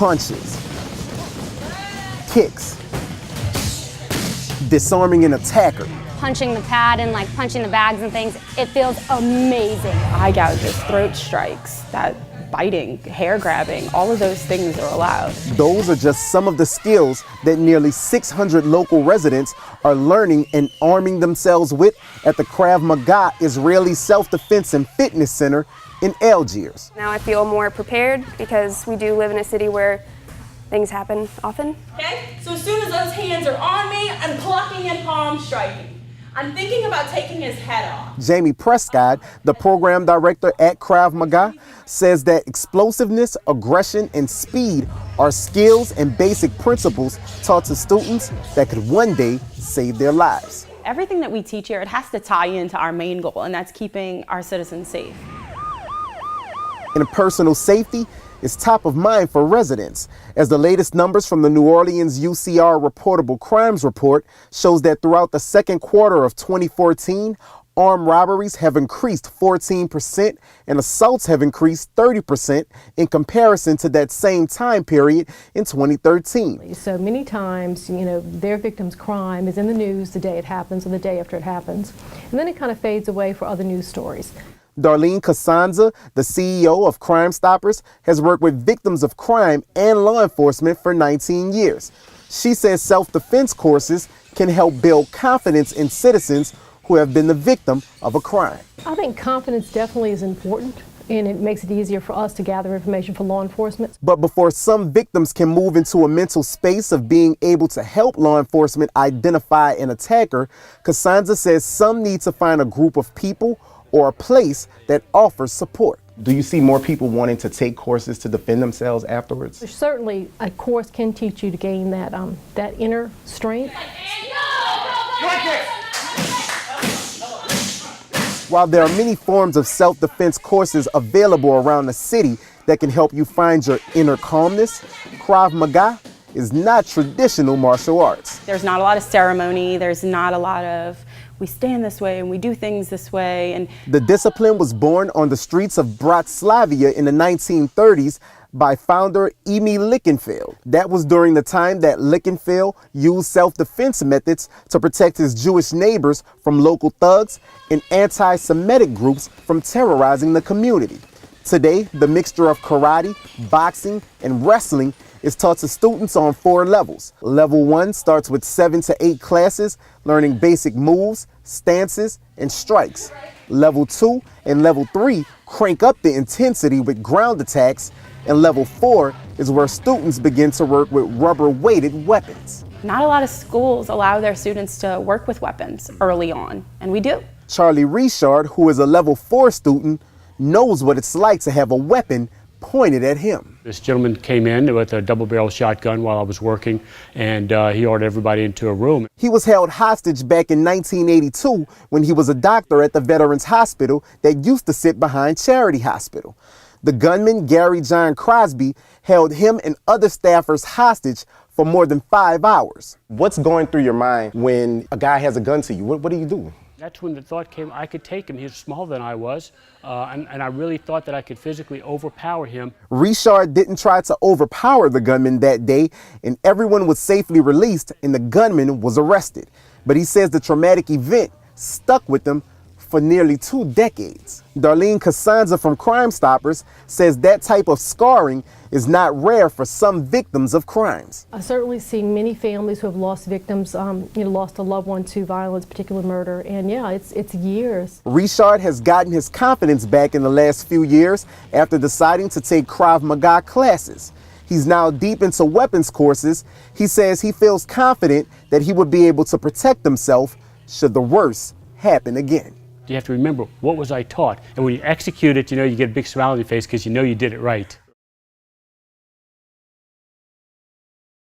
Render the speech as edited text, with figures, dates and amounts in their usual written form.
punches, kicks, disarming an attacker. Punching the pad and like punching the bags and things, it feels amazing. Eye gouges, throat strikes, that biting, hair grabbing, all of those things are allowed. Those are just some of the skills that nearly 600 local residents are learning and arming themselves with at the Krav Maga Israeli Self-Defense and Fitness Center in Algiers. Now I feel more prepared because we do live in a city where things happen often. Okay, so as soon as those hands are on me, I'm plucking and palm striking. I'm thinking about taking his head off. Jamie Prescott, the program director at Krav Maga, says that explosiveness, aggression, and speed are skills and basic principles taught to students that could one day save their lives. Everything that we teach here, it has to tie into our main goal, and that's keeping our citizens safe. And personal safety is top of mind for residents, as the latest numbers from the New Orleans UCR Reportable Crimes Report shows that throughout the second quarter of 2014, armed robberies have increased 14% and assaults have increased 30% in comparison to that same time period in 2013. So many times, their victim's crime is in the news the day it happens or the day after it happens, and then it kind of fades away for other news stories. Darlene Cassanza, the CEO of Crime Stoppers, has worked with victims of crime and law enforcement for 19 years. She says self-defense courses can help build confidence in citizens who have been the victim of a crime. I think confidence definitely is important, and it makes it easier for us to gather information for law enforcement. But before some victims can move into a mental space of being able to help law enforcement identify an attacker, Cassanza says some need to find a group of people or a place that offers support. Do you see more people wanting to take courses to defend themselves afterwards? Certainly, a course can teach you to gain that inner strength. While there are many forms of self-defense courses available around the city that can help you find your inner calmness, Krav Maga is not traditional martial arts. There's not a lot of ceremony, there's not a lot of we stand this way and we do things this way. And the discipline was born on the streets of Bratislava in the 1930s by founder Emil Lickenfeld. That was during the time that Lickenfeld used self-defense methods to protect his Jewish neighbors from local thugs and anti-Semitic groups from terrorizing the community. Today, the mixture of karate, boxing, and wrestling is taught to students on 4 levels. Level 1 starts with 7 to 8 classes, learning basic moves, stances, and strikes. Level 2 and Level 3 crank up the intensity with ground attacks, and Level 4 is where students begin to work with rubber-weighted weapons. Not a lot of schools allow their students to work with weapons early on, and we do. Charlie Richard, who is a Level 4 student, knows what it's like to have a weapon pointed at him. This gentleman came in with a double-barrel shotgun while I was working, and he ordered everybody into a room. He was held hostage back in 1982 when he was a doctor at the Veterans Hospital that used to sit behind Charity Hospital. The gunman, Gary John Crosby, held him and other staffers hostage for more than 5 hours. What's going through your mind when a guy has a gun to you? What do you do? That's when the thought came, I could take him. He was smaller than I was, and I really thought that I could physically overpower him. Richard didn't try to overpower the gunman that day, and everyone was safely released and the gunman was arrested. But he says the traumatic event stuck with him for nearly 2 decades. Darlene Cassanza from Crime Stoppers says that type of scarring is not rare for some victims of crimes. I certainly see many families who have lost victims, lost a loved one to violence, particular murder, and yeah, it's years. Richard has gotten his confidence back in the last few years after deciding to take Krav Maga classes. He's now deep into weapons courses. He says he feels confident that he would be able to protect himself should the worst happen again. You have to remember, what was I taught? And when you execute it, you get a big smile on your face because you know you did it right.